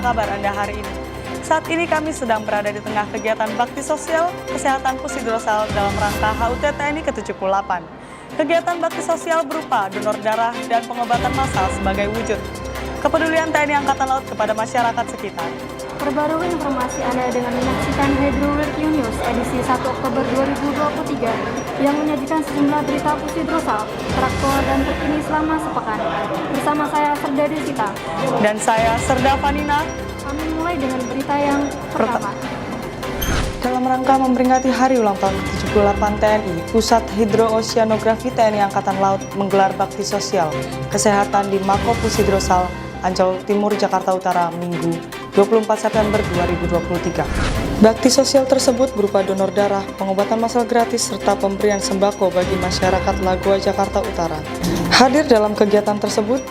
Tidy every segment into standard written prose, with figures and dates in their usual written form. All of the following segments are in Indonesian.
kabar Anda hari ini? Saat ini kami sedang berada di tengah kegiatan bakti sosial kesehatan Pusidrosal dalam rangka HUT TNI ke-78. Kegiatan bakti sosial berupa donor darah dan pengobatan massal sebagai wujud kepedulian TNI Angkatan Laut kepada masyarakat sekitar. Perbarui informasi Anda dengan menyaksikan Hydro Working News edisi 1 Oktober 2023 yang menyajikan sejumlah berita Pusidrosal, teraktual dan terkini selama sepekan. Bersama saya Serda Desita. Dan saya Serda Vanina. Kami mulai dengan berita yang pertama. Dalam rangka memperingati hari ulang tahun ke-78 TNI, Pusat Hidrooceanografi TNI Angkatan Laut menggelar bakti sosial kesehatan di Mako Pusidrosal, Ancol Timur, Jakarta Utara, Minggu 24 September 2023. Bakti sosial tersebut berupa donor darah, pengobatan massal gratis, serta pemberian sembako bagi masyarakat Lagoa, Jakarta Utara. Hadir dalam kegiatan tersebut,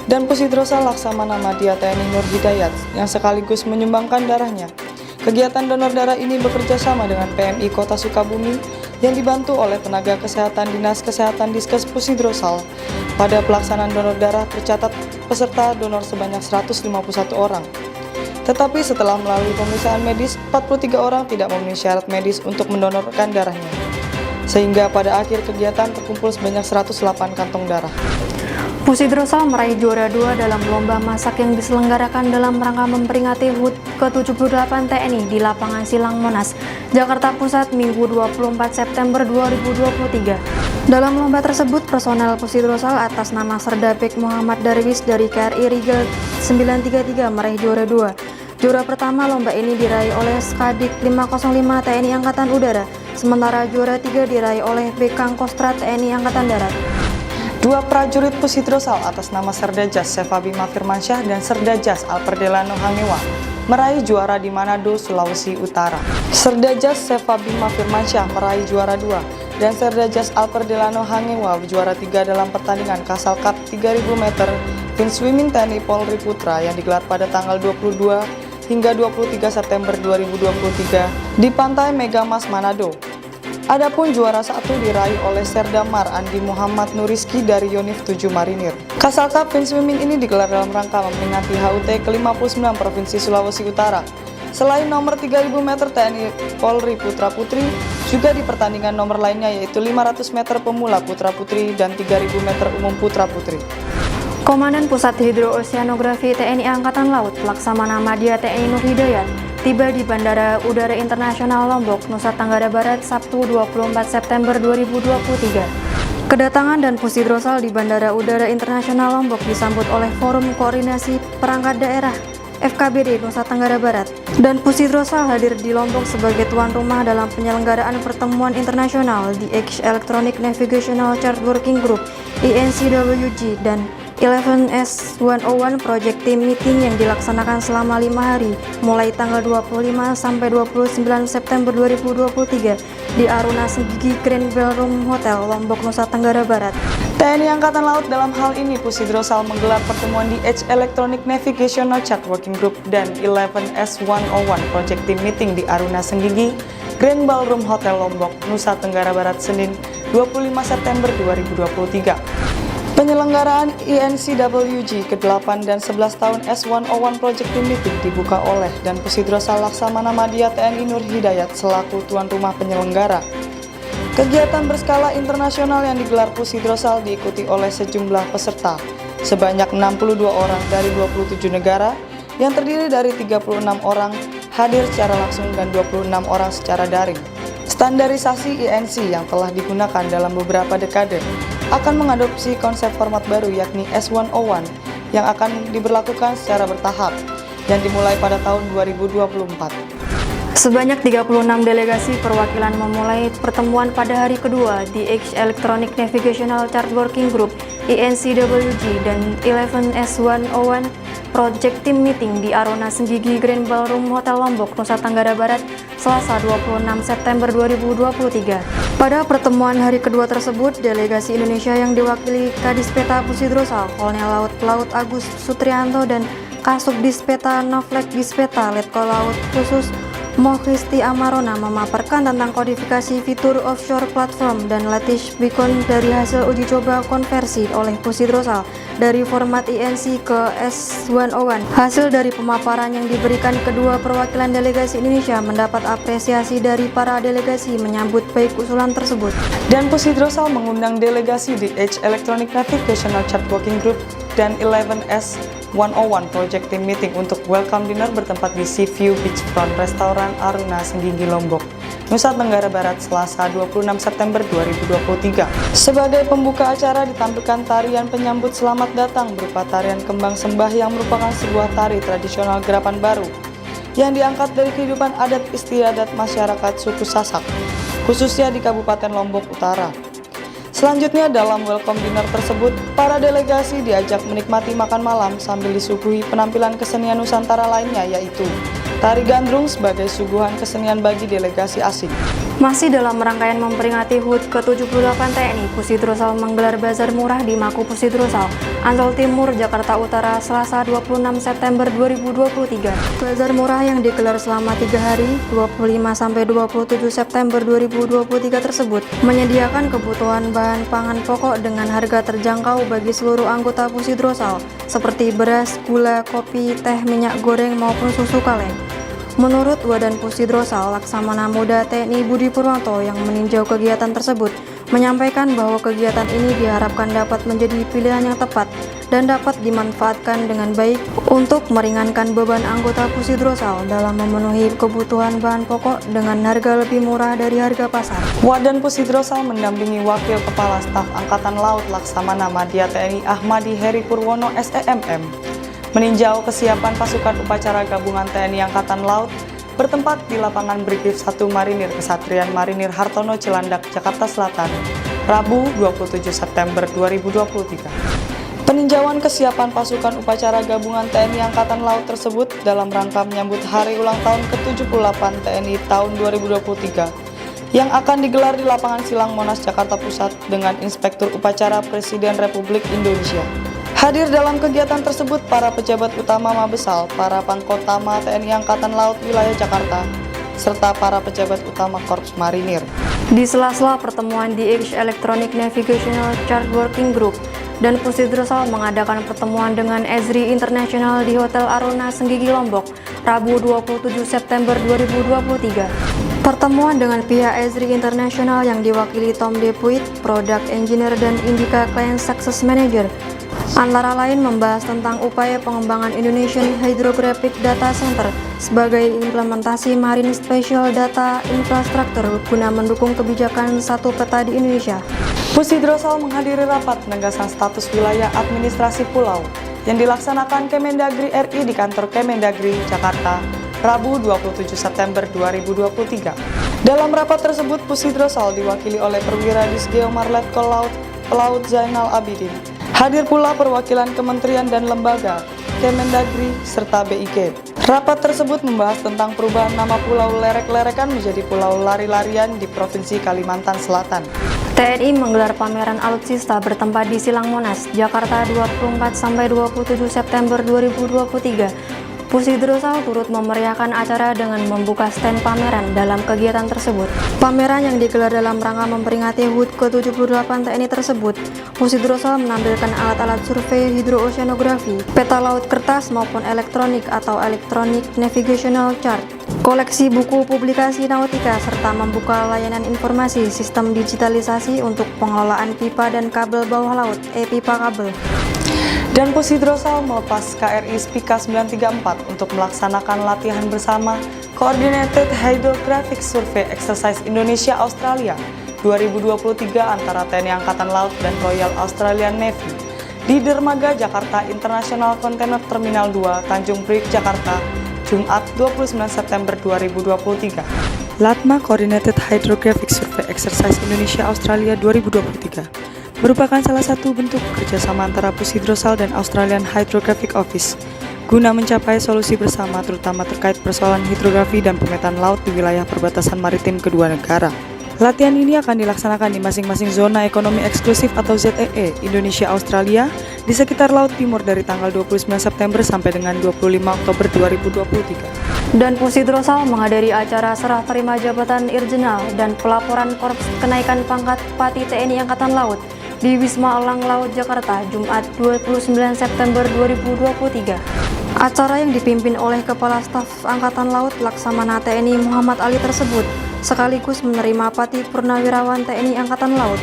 dan Pusidrosal Laksamana Madya TNI Nur Hidayat yang sekaligus menyumbangkan darahnya. Kegiatan donor darah ini bekerja sama dengan PMI Kota Sukabumi yang dibantu oleh tenaga kesehatan Dinas Kesehatan Diskes Pusidrosal. Pada pelaksanaan donor darah tercatat peserta donor sebanyak 151 orang. Tetapi setelah melalui pemeriksaan medis, 43 orang tidak memenuhi syarat medis untuk mendonorkan darahnya. Sehingga pada akhir kegiatan terkumpul sebanyak 108 kantong darah. Pusidrosal meraih juara 2 dalam lomba masak yang diselenggarakan dalam rangka memperingati HUT ke-78 TNI di Lapangan Silang Monas, Jakarta Pusat, Minggu 24 September 2023. Dalam lomba tersebut, personel Pusidrosal atas nama Serda Bek Muhammad Darwis dari KRI Rigel 933 meraih juara 2. Juara pertama lomba ini diraih oleh Skadik 505 TNI Angkatan Udara, sementara juara 3 diraih oleh Bekang Kostrat TNI Angkatan Darat. Dua prajurit Pusidrosal atas nama Serda Jas Sefa Bima Firmansyah dan Serda Jas Alperdelano Hangewa meraih juara di Manado, Sulawesi Utara. Serda Jas Sefa Bima Firmansyah meraih juara 2 dan Serda Jas Alperdelano Hangewa juara 3 dalam pertandingan Castle Cup 3000 meter Fin Swimming TNI Polri Putra yang digelar pada tanggal 22 hingga 23 September 2023 di Pantai Megamas, Manado. Adapun juara 1 diraih oleh Serda Mar Andi Muhammad Nuriski dari Yonif 7 Marinir. Castle Cup Fin Swimming ini digelar dalam rangka memperingati HUT ke-59 Provinsi Sulawesi Utara. Selain nomor 3000 meter TNI Polri Putra Putri, juga di pertandingan nomor lainnya yaitu 500 meter pemula Putra Putri dan 3000 meter umum Putra Putri. Komandan Pusat Hidrooceanografi TNI Angkatan Laut Laksamana Madya TNI Nur Hidayat tiba di Bandara Udara Internasional Lombok, Nusa Tenggara Barat, Sabtu 24 September 2023. Kedatangan dan Pusidrosal di Bandara Udara Internasional Lombok disambut oleh Forum Koordinasi Perangkat Daerah FKBD Nusa Tenggara Barat. Dan Pusidrosal hadir di Lombok sebagai tuan rumah dalam penyelenggaraan pertemuan internasional di Electronic Navigational Chart Working Group (ENCWG) dan 11S101 Project Team Meeting yang dilaksanakan selama 5 hari mulai tanggal 25 sampai 29 September 2023 di Aruna Senggigi Grand Ballroom Hotel, Lombok, Nusa Tenggara Barat. TNI Angkatan Laut dalam hal ini Pusidrosal menggelar pertemuan di Electronic Navigational Chart Working Group dan 11S101 Project Team Meeting di Aruna Senggigi Grand Ballroom Hotel, Lombok, Nusa Tenggara Barat, Senin 25 September 2023. Penyelenggaraan ENCWG ke-8 dan 11 tahun S101 Project Team Meeting dibuka oleh dan Pusidrosal Laksamana Madya TNI Nur Hidayat selaku tuan rumah penyelenggara. Kegiatan berskala internasional yang digelar Pusidrosal diikuti oleh sejumlah peserta, sebanyak 62 orang dari 27 negara yang terdiri dari 36 orang hadir secara langsung dan 26 orang secara daring. Standarisasi ENC yang telah digunakan dalam beberapa dekade akan mengadopsi konsep format baru yakni S101 yang akan diberlakukan secara bertahap yang dimulai pada tahun 2024. Sebanyak 36 delegasi perwakilan memulai pertemuan pada hari kedua di Electronic Navigational Chart Working Group (ENCWG) dan 11S101 Project Team Meeting di Aruna Senggigi Grand Ballroom Hotel Lombok, Nusa Tenggara Barat, Selasa 26 September 2023. Pada pertemuan hari kedua tersebut, delegasi Indonesia yang diwakili Kadispeta Pusidrosal, Kolonel Laut Pelaut Agus Sutrianto dan Kasubdispeta Navlek Dispeta Letkol Laut Khusus Mohisti Amarona memaparkan tentang kodifikasi fitur offshore platform dan lattice beacon dari hasil uji coba konversi oleh Pusidrosal dari format INC ke S101. Hasil dari pemaparan yang diberikan kedua perwakilan delegasi Indonesia mendapat apresiasi dari para delegasi menyambut baik usulan tersebut. Dan Pusidrosal mengundang delegasi di Edge Electronic Navigational Chart Working Group dan 11S101 Project Team Meeting untuk welcome dinner bertempat di Sea View Beachfront Restoran Aruna Senggigi Lombok, Nusa Tenggara Barat, Selasa 26 September 2023. Sebagai pembuka acara ditampilkan tarian penyambut selamat datang berupa tarian kembang sembah yang merupakan sebuah tari tradisional Gerapan Baru yang diangkat dari kehidupan adat istiadat masyarakat suku Sasak, khususnya di Kabupaten Lombok Utara. Selanjutnya dalam welcome dinner tersebut, para delegasi diajak menikmati makan malam sambil disuguhi penampilan kesenian Nusantara lainnya, yaitu tari gandrung sebagai suguhan kesenian bagi delegasi asing. Masih dalam rangkaian memperingati HUT ke-78 TNI, Pusidrosal menggelar bazar murah di Mako Pusidrosal, Ancol Timur, Jakarta Utara, Selasa 26 September 2023. Bazar murah yang digelar selama 3 hari, 25–27 September 2023 tersebut, menyediakan kebutuhan bahan pangan pokok dengan harga terjangkau bagi seluruh anggota Pusidrosal, seperti beras, gula, kopi, teh, minyak goreng, maupun susu kaleng. Menurut Wadan Pusidrosal, Laksamana Muda TNI Budi Purwanto yang meninjau kegiatan tersebut, menyampaikan bahwa kegiatan ini diharapkan dapat menjadi pilihan yang tepat dan dapat dimanfaatkan dengan baik untuk meringankan beban anggota Pusidrosal dalam memenuhi kebutuhan bahan pokok dengan harga lebih murah dari harga pasar. Wadan Pusidrosal mendampingi Wakil Kepala Staf Angkatan Laut Laksamana Madya TNI Ahmadi Heri Purwono SEMM meninjau kesiapan pasukan upacara gabungan TNI Angkatan Laut bertempat di lapangan Brigif 1 Marinir Kesatrian Marinir Hartono Cilandak, Jakarta Selatan, Rabu 27 September 2023. Peninjauan kesiapan pasukan upacara gabungan TNI Angkatan Laut tersebut dalam rangka menyambut hari ulang tahun ke-78 TNI tahun 2023 yang akan digelar di lapangan Silang Monas, Jakarta Pusat dengan Inspektur Upacara Presiden Republik Indonesia. Hadir dalam kegiatan tersebut para pejabat utama Mabesal, para Pangkotama TNI Angkatan Laut Wilayah Jakarta, serta para pejabat utama Korps Marinir. Di sela-sela pertemuan di Edge Electronic Navigational Chart Working Group, dan Pusidrosal mengadakan pertemuan dengan Esri International di Hotel Aruna Senggigi Lombok, Rabu 27 September 2023. Pertemuan dengan pihak Esri International yang diwakili Tom Depuit, Product Engineer dan Indica Client Success Manager, antara lain membahas tentang upaya pengembangan Indonesian Hydrographic Data Center sebagai implementasi Marine Spatial Data Infrastructure guna mendukung kebijakan satu peta di Indonesia. Pusidrosal menghadiri rapat penegasan status wilayah administrasi pulau yang dilaksanakan Kemendagri RI di kantor Kemendagri, Jakarta, Rabu 27 September 2023. Dalam rapat tersebut, Pusidrosal diwakili oleh Perwira Disgeomar Letkol Laut Pelaut Zainal Abidin. Hadir pula perwakilan kementerian dan lembaga, Kemendagri, serta BIG. Rapat tersebut membahas tentang perubahan nama Pulau Lerek-Lerekan menjadi Pulau Lari-Larian di Provinsi Kalimantan Selatan. TNI menggelar pameran alutsista bertempat di Silang Monas, Jakarta 24–27 September 2023. Pusidrosal turut memeriahkan acara dengan membuka stand pameran dalam kegiatan tersebut. Pameran yang digelar dalam rangka memperingati HUT ke-78 TNI tersebut, Pusidrosal menampilkan alat-alat survei hidrooceanografi, peta laut kertas maupun elektronik atau Electronic Navigational Chart, koleksi buku publikasi nautika, serta membuka layanan informasi sistem digitalisasi untuk pengelolaan pipa dan kabel bawah laut, pipa kabel. Dan Pusidrosal melepas KRI Spika 934 untuk melaksanakan latihan bersama Coordinated Hydrographic Survey Exercise Indonesia Australia 2023 antara TNI Angkatan Laut dan Royal Australian Navy di Dermaga Jakarta International Container Terminal 2, Tanjung Priok, Jakarta, Jumat 29 September 2023. LATMA Coordinated Hydrographic Survey Exercise Indonesia Australia 2023 merupakan salah satu bentuk kerjasama antara Pusidrosal dan Australian Hydrographic Office guna mencapai solusi bersama terutama terkait persoalan hidrografi dan pemetaan laut di wilayah perbatasan maritim kedua negara. Latihan ini akan dilaksanakan di masing-masing zona ekonomi eksklusif atau ZEE Indonesia Australia di sekitar Laut Timur dari tanggal 29 September sampai dengan 25 Oktober 2023. Dan Pusidrosal menghadiri acara serah terima jabatan Irjenal dan pelaporan Korps Kenaikan Pangkat Pati TNI Angkatan Laut di Wisma Elang Laut Jakarta, Jumat 29 September 2023. Acara yang dipimpin oleh Kepala Staf Angkatan Laut Laksamana TNI Muhammad Ali tersebut sekaligus menerima Pati Purnawirawan TNI Angkatan Laut.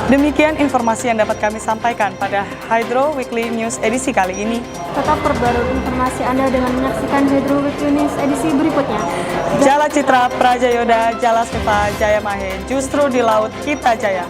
Demikian informasi yang dapat kami sampaikan pada Hydro Weekly News edisi kali ini. Tetap perbarui informasi Anda dengan menyaksikan Hydro Weekly News edisi berikutnya. Jala Citra Prajayoda, Jala Seva Jaya Mahe, justru di laut kita jaya.